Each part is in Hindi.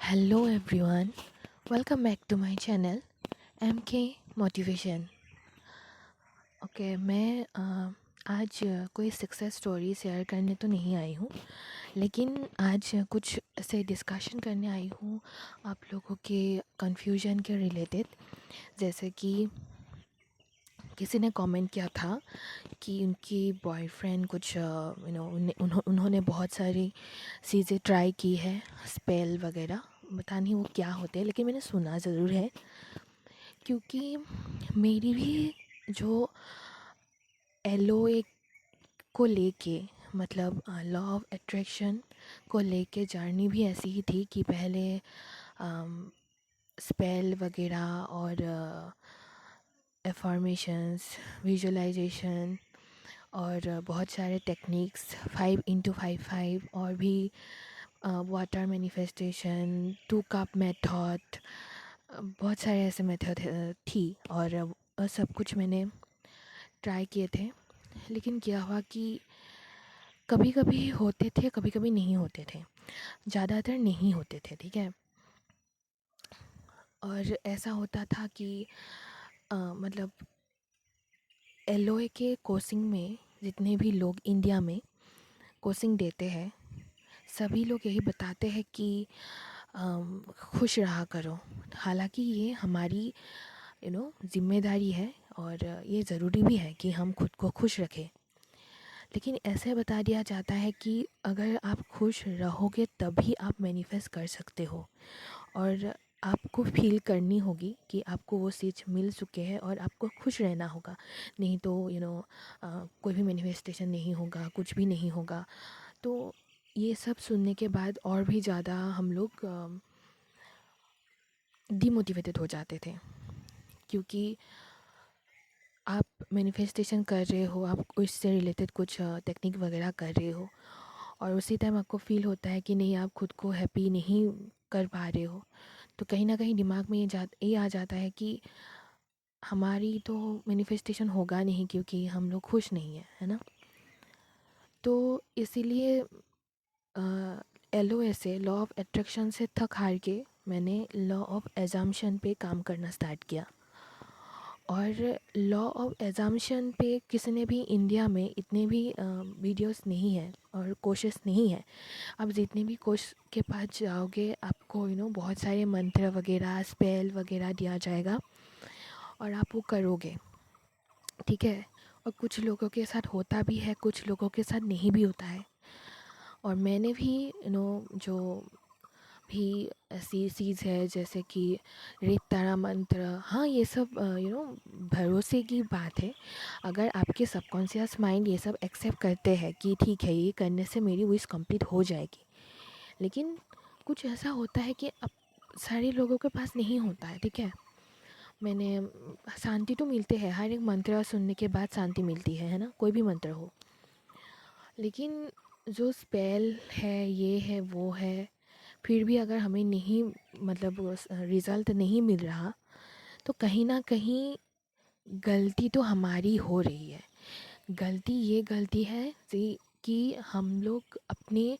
Hello everyone, welcome back to my channel MK motivation. Okay, मैं आज कोई सक्सेस स्टोरी शेयर करने तो नहीं आई हूँ, लेकिन आज कुछ ऐसे डिस्कशन करने आई हूँ आप लोगों के कन्फ्यूजन के रिलेटेड। जैसे कि किसी ने कमेंट किया था कि उनकी बॉयफ्रेंड कुछ उन्होंने बहुत सारी चीज़ें ट्राई की है, स्पेल वगैरह, पता नहीं वो क्या होते हैं, लेकिन मैंने सुना ज़रूर है। क्योंकि मेरी भी जो एलओए को लेके, मतलब लॉ ऑफ अट्रैक्शन को लेके जर्नी भी ऐसी ही थी कि पहले स्पेल वगैरह और एफर्मेशंस, विजुअलाइजेशन और बहुत सारे टेक्निक्स, 5x5 और भी वाटर मैनिफेस्टेशन, 2 कप मेथड, बहुत सारे ऐसे मेथड थी और सब कुछ मैंने ट्राई किए थे। लेकिन क्या हुआ कि कभी कभी होते थे, कभी कभी नहीं होते थे, ज़्यादातर नहीं होते थे, ठीक है। और ऐसा होता था कि मतलब एलओए के कोचिंग में जितने भी लोग इंडिया में कोचिंग देते हैं, सभी लोग यही बताते हैं कि खुश रहा करो। हालांकि ये हमारी ज़िम्मेदारी है और ये ज़रूरी भी है कि हम खुद को खुश रखें। लेकिन ऐसे बता दिया जाता है कि अगर आप खुश रहोगे तभी आप मैनिफेस्ट कर सकते हो, और आपको फील करनी होगी कि आपको वो चीज़ मिल चुके हैं और आपको खुश रहना होगा। नहीं तो कोई भी मैनिफेस्टेशन नहीं होगा, कुछ भी नहीं होगा। तो ये सब सुनने के बाद और भी ज़्यादा हम लोग डिमोटिवेटेड हो जाते थे। क्योंकि आप मैनिफेस्टेशन कर रहे हो, आप उससे रिलेटेड कुछ टेक्निक वगैरह कर रहे हो, और उसी टाइम आपको फ़ील होता है कि नहीं, आप खुद को हैप्पी नहीं कर पा रहे हो। तो कहीं ना कहीं दिमाग में ये आ जाता है कि हमारी तो मैनिफेस्टेशन होगा नहीं क्योंकि हम लोग खुश नहीं हैं, है ना। तो इसीलिए LOA से, लॉ ऑफ अट्रैक्शन से थक हार के मैंने लॉ ऑफ एजम्पशन पे काम करना स्टार्ट किया। और लॉ ऑफ एजम्पशन पे किसी ने भी इंडिया में इतने भी वीडियोस नहीं है और कोशिश नहीं है। आप जितने भी कोच के पास जाओगे, आपको बहुत सारे मंत्र वगैरह, स्पेल वगैरह दिया जाएगा और आप वो करोगे, ठीक है। और कुछ लोगों के साथ होता भी है, कुछ लोगों के साथ नहीं भी होता है। और मैंने भी जो भी ऐसी चीज़ है जैसे कि रेत तारा मंत्र, हाँ ये सब भरोसे की बात है। अगर आपके सबकॉन्शियस माइंड ये सब एक्सेप्ट करते हैं कि ठीक है, ये करने से मेरी विश कंप्लीट हो जाएगी। लेकिन कुछ ऐसा होता है कि अब सारे लोगों के पास नहीं होता है, ठीक है। मैंने शांति तो मिलते हैं, हर एक मंत्र सुनने के बाद शांति मिलती है ना, कोई भी मंत्र हो। लेकिन जो स्पेल है, ये है, वो है, फिर भी अगर हमें नहीं, मतलब रिज़ल्ट नहीं मिल रहा, तो कहीं ना कहीं गलती तो हमारी हो रही है। गलती है कि हम लोग अपने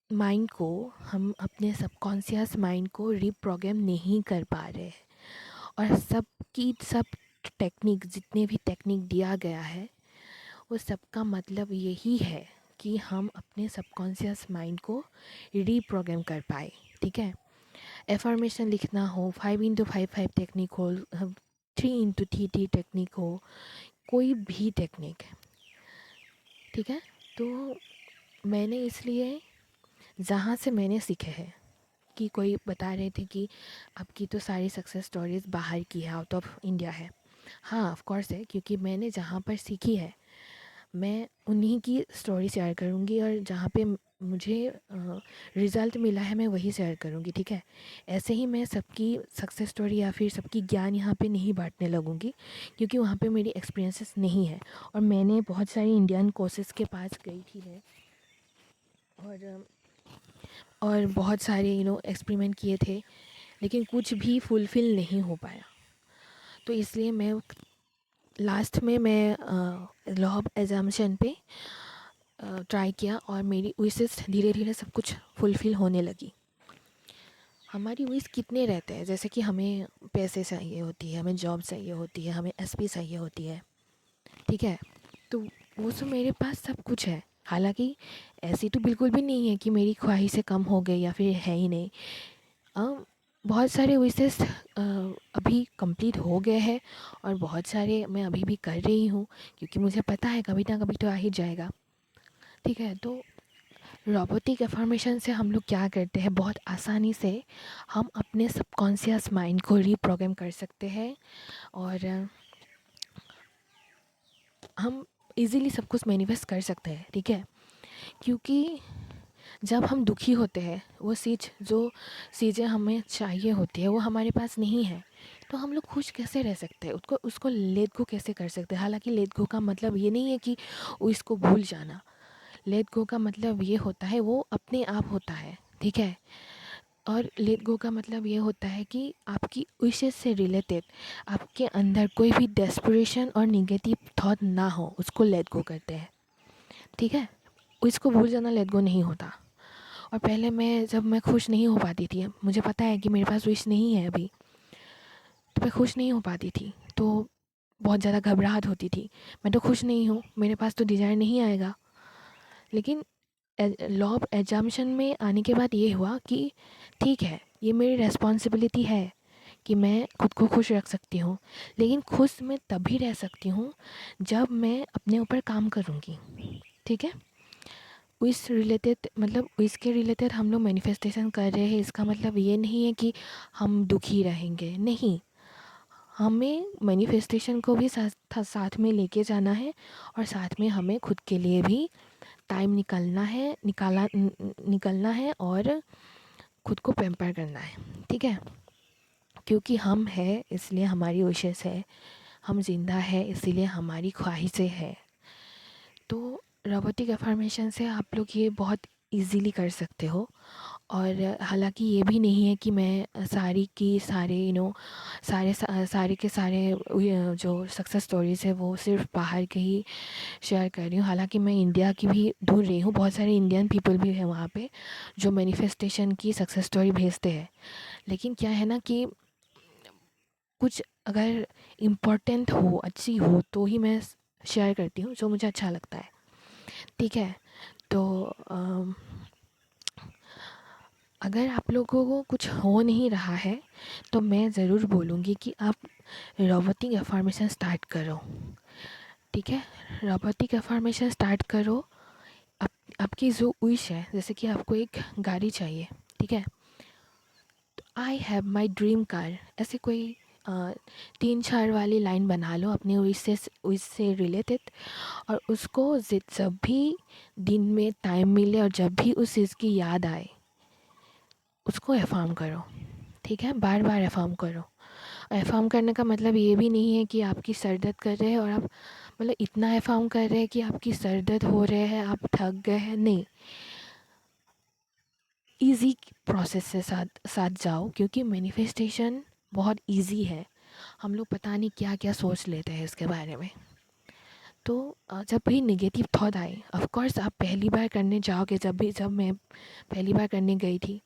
माइंड को, हम अपने सबकॉन्शियस माइंड को रिप्रोग्राम नहीं कर पा रहे हैं। और सब टेक्निक, जितने भी टेक्निक दिया गया है, वो सबका मतलब यही है कि हम अपने सबकॉन्शियस माइंड को रीप्रोग्राम कर पाए, ठीक है। एफर्मेशन लिखना हो, 5x5 टेक्निक हो, 3x3 टेक्निक हो, कोई भी टेक्निक, ठीक है। तो मैंने इसलिए, जहाँ से मैंने सीखे हैं, कि कोई बता रहे थे कि आपकी तो सारी सक्सेस स्टोरीज़ बाहर की है, आउट ऑफ इंडिया है। हाँ, ऑफ कोर्स है, क्योंकि मैंने जहाँ पर सीखी है मैं उन्हीं की स्टोरी शेयर करूँगी, और जहाँ पे मुझे रिज़ल्ट मिला है मैं वही शेयर करूँगी, ठीक है। ऐसे ही मैं सबकी सक्सेस स्टोरी या फिर सबकी ज्ञान यहाँ पे नहीं बांटने लगूँगी, क्योंकि वहाँ पे मेरी एक्सपीरियंसेस नहीं है। और मैंने बहुत सारी इंडियन कोर्सेज़ के पास गई थी मैं, और बहुत सारे एक्सपेरिमेंट किए थे, लेकिन कुछ भी फुलफ़िल नहीं हो पाया। तो इसलिए मैं लास्ट में मैं लॉ ऑफ एजम्पशन पे ट्राई किया, और मेरी विशेस धीरे धीरे सब कुछ फुलफ़िल होने लगी। हमारी विश कितने रहते हैं, जैसे कि हमें पैसे चाहिए होती है, हमें जॉब चाहिए होती है, हमें एसपी चाहिए होती है, ठीक है। तो वो सब मेरे पास सब कुछ है। हालांकि ऐसी तो बिल्कुल भी नहीं है कि मेरी ख्वाहिशें कम हो गई या फिर है ही नहीं। बहुत सारे विशेस अभी कंप्लीट हो गए हैं और बहुत सारे मैं अभी भी कर रही हूँ, क्योंकि मुझे पता है कभी ना कभी तो आ ही जाएगा, ठीक है। तो रोबोटिक अफर्मेशन से हम लोग क्या करते हैं, बहुत आसानी से हम अपने सबकॉन्शियस माइंड को रीप्रोग्राम कर सकते हैं और हम इजीली सब कुछ मैनिफेस्ट कर सकते हैं, ठीक है। क्योंकि जब हम दुखी होते हैं, वो जो चीज़ें हमें चाहिए होती है वो हमारे पास नहीं है, तो हम लोग खुश कैसे रह सकते हैं, उसको उसको लेट गो कैसे कर सकते हैं। हालांकि लेट गो का मतलब ये नहीं है कि वो इसको भूल जाना। लेट गो का मतलब ये होता है वो अपने आप होता है, ठीक है। और लेट गो का मतलब ये होता है कि आपकी विशेस से रिलेटेड आपके अंदर कोई भी डेस्परेशन और निगेटिव थॉट ना हो, उसको लेट गो करते हैं, ठीक है। इसको भूल जाना लेट गो नहीं होता। और पहले जब मैं खुश नहीं हो पाती थी, मुझे पता है कि मेरे पास विश नहीं है अभी, तो मैं खुश नहीं हो पाती थी, तो बहुत ज़्यादा घबराहट होती थी। मैं तो खुश नहीं हूँ, मेरे पास तो डिज़ायर नहीं आएगा। लेकिन लॉ ऑफ एजम्पशन में आने के बाद ये हुआ कि ठीक है, ये मेरी रेस्पॉन्सिबिलिटी है कि मैं खुद को खुश रख सकती हूँ। लेकिन खुश मैं तभी रह सकती हूँ जब मैं अपने ऊपर काम करूँगी, ठीक है। विश रिलेटेड मतलब विश के रिलेटेड हम लोग मैनिफेस्टेशन कर रहे हैं, इसका मतलब ये नहीं है कि हम दुखी रहेंगे, नहीं। हमें मैनिफेस्टेशन को भी साथ में लेके जाना है और साथ में हमें खुद के लिए भी टाइम निकालना है और खुद को पैम्पर करना है, ठीक है। क्योंकि हम हैं इसलिए हमारी विशेस है, हम जिंदा है इसीलिए हमारी ख्वाहिशें है। तो रोबोटिक अफर्मेशन से आप लोग ये बहुत इजीली कर सकते हो। और हालांकि ये भी नहीं है कि मैं सारे सारे के सारे जो सक्सेस स्टोरीज़ है वो सिर्फ बाहर के ही शेयर कर रही हूँ। हालांकि मैं इंडिया की भी ढूंढ रही हूँ, बहुत सारे इंडियन पीपल भी हैं वहाँ पे जो मैनिफेस्टेशन की सक्सेस स्टोरी भेजते हैं। लेकिन क्या है ना कि कुछ अगर इम्पोर्टेंट हो, अच्छी हो, तो ही मैं शेयर करती हूँ जो मुझे अच्छा लगता है, ठीक है। तो अगर आप लोगों को कुछ हो नहीं रहा है तो मैं ज़रूर बोलूँगी कि आप रोबोटिक अफर्मेशन स्टार्ट करो, ठीक है। रोबोटिक अफर्मेशन स्टार्ट करो। आप आपकी जो विश है, जैसे कि आपको एक गाड़ी चाहिए, ठीक है। I have my dream car, ऐसे कोई 3-4 वाली लाइन बना लो अपने विश से रिलेटेड। और उसको जब भी दिन में टाइम मिले और जब भी उस चीज़ की याद आए उसको अफर्म करो, ठीक है। बार बार अफर्म करो। अफर्म करने का मतलब ये भी नहीं है कि आपकी सर दर्द कर रहे हैं और आप मतलब इतना अफर्म कर रहे हैं कि आपकी सर दर्द हो रहे हैं, आप थक गए हैं, नहीं। इजी प्रोसेस से साथ साथ जाओ, क्योंकि मैनिफेस्टेशन बहुत इजी है। हम लोग पता नहीं क्या क्या सोच लेते हैं इसके बारे में। तो जब भी नेगेटिव थॉट आए, ऑफ कोर्स आप पहली बार करने जाओगे, जब मैं पहली बार करने गई थी,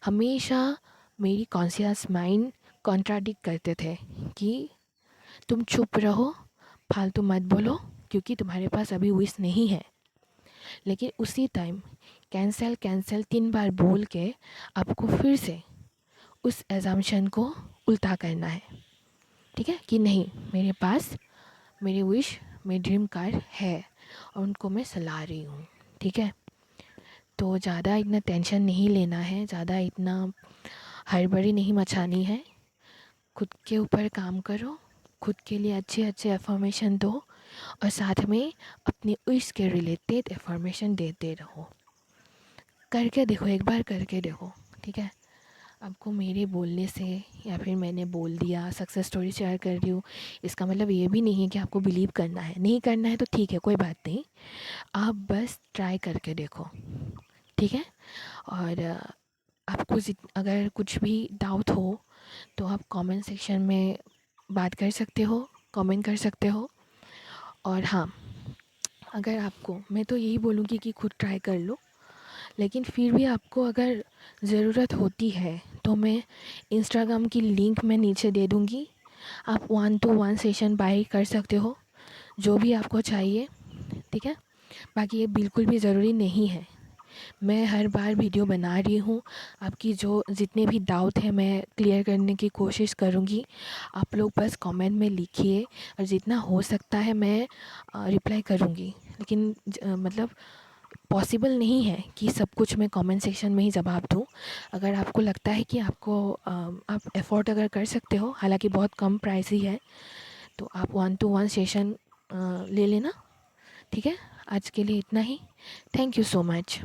हमेशा मेरी कॉन्शियस माइंड कॉन्ट्राडिक्ट करते थे कि तुम चुप रहो, फालतू मत बोलो, क्योंकि तुम्हारे पास अभी विश नहीं है। लेकिन उसी टाइम कैंसल कैंसल 3 बार बोल के आपको फिर से उस एजम्पशन को उल्टा करना है, ठीक है। कि नहीं, मेरे पास मेरी विश, मेरी ड्रीम कार है और उनको मैं सला रही हूँ, ठीक है। तो ज़्यादा इतना टेंशन नहीं लेना है, ज़्यादा इतना हड़बड़ी नहीं मचानी है। खुद के ऊपर काम करो, खुद के लिए अच्छे अच्छे अफर्मेशन दो और साथ में अपनी विश के रिलेटेड अफर्मेशन देते रहो। करके देखो, एक बार करके देखो, ठीक है। आपको मेरे बोलने से या फिर मैंने बोल दिया, सक्सेस स्टोरी शेयर कर रही हूँ, इसका मतलब ये भी नहीं है कि आपको बिलीव करना है। नहीं करना है तो ठीक है, कोई बात नहीं, आप बस ट्राई करके देखो, ठीक है। और आपको अगर कुछ भी डाउट हो तो आप कमेंट सेक्शन में बात कर सकते हो, कमेंट कर सकते हो। और हाँ, अगर आपको, मैं तो यही बोलूँगी कि खुद ट्राई कर लो, लेकिन फिर भी आपको अगर ज़रूरत होती है तो मैं इंस्टाग्राम की लिंक मैं नीचे दे दूँगी। आप 1-to-1 सेशन बाय कर सकते हो, जो भी आपको चाहिए, ठीक है। बाकी ये बिल्कुल भी ज़रूरी नहीं है। मैं हर बार वीडियो बना रही हूँ, आपकी जो जितने भी डाउट है मैं क्लियर करने की कोशिश करूँगी। आप लोग बस कमेंट में लिखिए और जितना हो सकता है मैं रिप्लाई करूँगी। लेकिन मतलब पॉसिबल नहीं है कि सब कुछ मैं कमेंट सेक्शन में ही जवाब दूँ। अगर आपको लगता है कि आपको आप अफ़ोर्ड अगर कर सकते हो, हालाँकि बहुत कम प्राइस ही है, तो आप 1-to-1 सेशन ले लेना, ठीक है। आज के लिए इतना ही। Thank you so much.